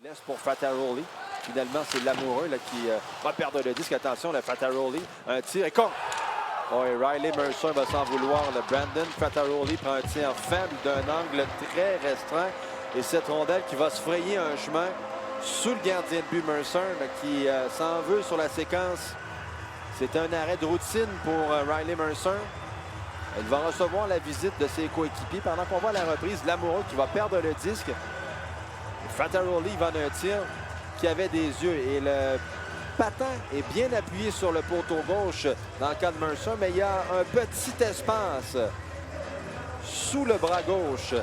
Laisse pour Fataroli. Finalement, c'est l'amoureux là, qui va perdre le disque. Attention, le Fataroli. Un tir et con. Oh, et Riley Mercer va s'en vouloir. Le Brandon Fataroli prend un tir faible d'un angle très restreint. Et cette rondelle qui va se frayer un chemin sous le gardien de but Mercer qui s'en veut sur la séquence. C'est un arrêt de routine pour Riley Mercer. Il va recevoir la visite de ses coéquipiers pendant qu'on voit la reprise. L'amoureux qui va perdre le disque. Fataroli va d'un tir qui avait des yeux. Et le patin est bien appuyé sur le poteau gauche dans le cas de Mercer. Mais il y a un petit espace sous le bras gauche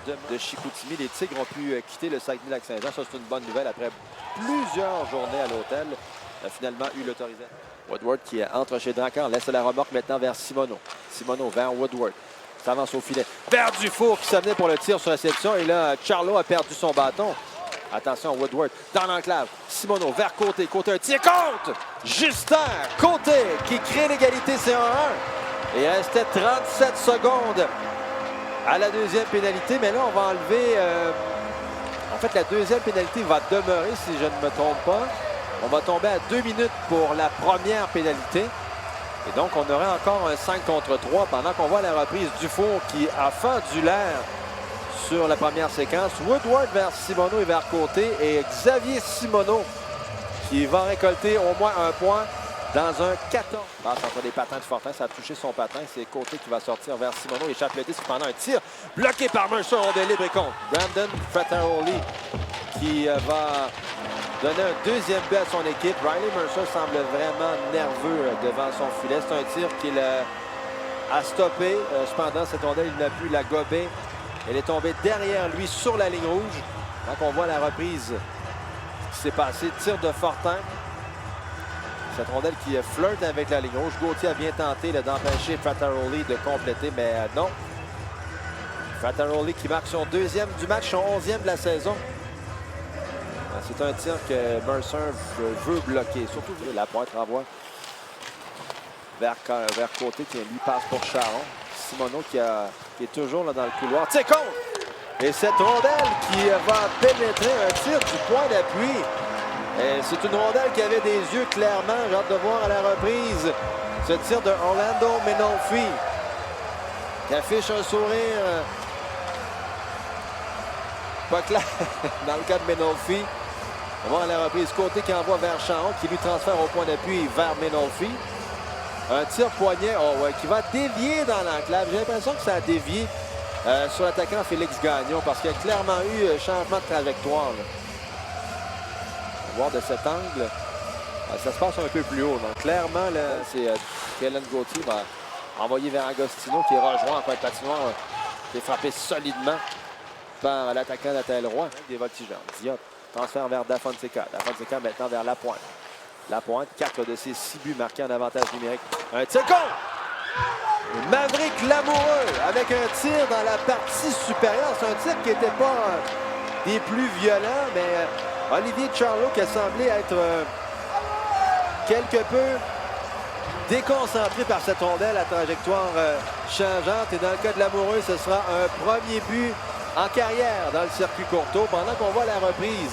de Chicoutimi. Les Tigres ont pu quitter le Saguenay-Lac-Saint-Jean. Ça, c'est une bonne nouvelle. Après plusieurs journées à l'hôtel, a finalement eu l'autorisation. Woodward qui entre chez Drakkar, laisse la remorque maintenant vers Simoneau. Simoneau vers Woodward. S'avance au filet. Vers Dufour qui s'amenait pour le tir sur réception. Et là, Charlot a perdu son bâton. Attention, Woodward dans l'enclave. Simoneau vers Côté. Côté, un tir contre! Justin Côté qui crée l'égalité, c'est 1-1. Et il restait 37 secondes à la deuxième pénalité. Mais là, on va enlever... En fait, la deuxième pénalité va demeurer, si je ne me trompe pas. On va tomber à 2 minutes pour la première pénalité. Et donc, on aurait encore un 5 contre 3 pendant qu'on voit la reprise Dufour qui a fendu l'air sur la première séquence. Woodward vers Simoneau et vers Côté. Et Xavier Simoneau qui va récolter au moins un point dans un 14. Passe entre les patins de Fortin. Ça a touché son patin. C'est Côté qui va sortir vers Simoneau. Échappe le disque pendant un tir bloqué par Mercer. On est libre et contre. Brandon Fataroli qui va donner un deuxième but à son équipe. Riley Mercer semble vraiment nerveux devant son filet. C'est un tir qu'il a stoppé. Cependant, cette rondelle, il n'a pu la gober. Elle est tombée derrière lui sur la ligne rouge. Donc, on voit la reprise qui s'est passée. Tir de Fortin. Cette rondelle qui flirte avec la ligne rouge. Gauthier a bien tenté d'empêcher Fataroli de compléter, mais non. Fataroli qui marque son deuxième du match, son 11e de la saison. C'est un tir que Mercer veut bloquer. Surtout la pointe renvoie vers Côté qui lui passe pour Charon. Simoneau qui est toujours là dans le couloir. C'est contre! Et cette rondelle qui va pénétrer un tir du point d'appui. C'est une rondelle qui avait des yeux clairement. J'ai hâte de voir à la reprise ce tir de Orlando Menolfi qui affiche un sourire pas clair dans le cas de Menolfi. On va à la reprise Côté qui envoie vers Charon, qui lui transfère au point d'appui vers Menolfi. Un tir poignet qui va dévier dans l'enclave. J'ai l'impression que ça a dévié sur l'attaquant Félix Gagnon parce qu'il y a clairement eu un changement de trajectoire. Là. On va voir de cet angle. Ça se passe un peu plus haut. Donc clairement, c'est Kellen Gauthier va envoyer vers Agostino qui est rejoint en point de patinoire, qui est frappé solidement par l'attaquant Nathalie Roy. Des voltigeurs. Diop. Transfert vers Dafonseca. Dafonseca maintenant vers Lapointe. Lapointe, 4 de ses 6 buts marqués en avantage numérique. Un tir contre! Maverick Lamoureux avec un tir dans la partie supérieure. C'est un tir qui n'était pas des plus violents, mais Olivier Charlot qui a semblé être quelque peu déconcentré par cette rondelle à trajectoire changeante. Et dans le cas de Lamoureux, ce sera un premier but en carrière dans le circuit Courtois pendant qu'on voit la reprise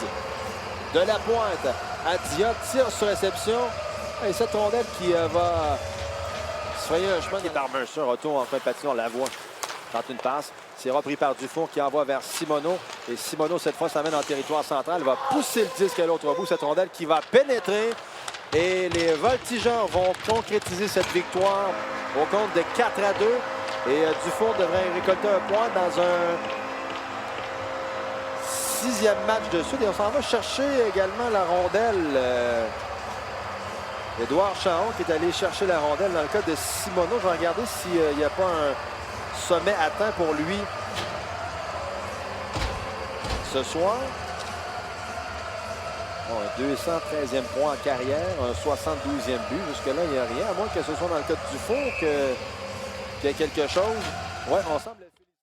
de Lapointe à Diop, tir sur réception et cette rondelle qui va se frayer un chemin par Mercer, retour en fin de patinoire, la voie tente une passe, c'est repris par Dufour qui envoie vers Simoneau et Simoneau cette fois s'amène en territoire central, va pousser le disque à l'autre bout, cette rondelle qui va pénétrer et les voltigeurs vont concrétiser cette victoire au compte de 4-2 et Dufour devrait récolter un point dans un 6e match de suite et on s'en va chercher également la rondelle. Édouard Charon qui est allé chercher la rondelle dans le cas de Simoneau. Je vais regarder s'il n'y a pas un sommet atteint pour lui ce soir. Bon, un 213e point en carrière, un 72e but. Jusque-là, il n'y a rien, à moins que ce soit dans le cas du Dufour qu'il y ait quelque chose. Ouais, on semble...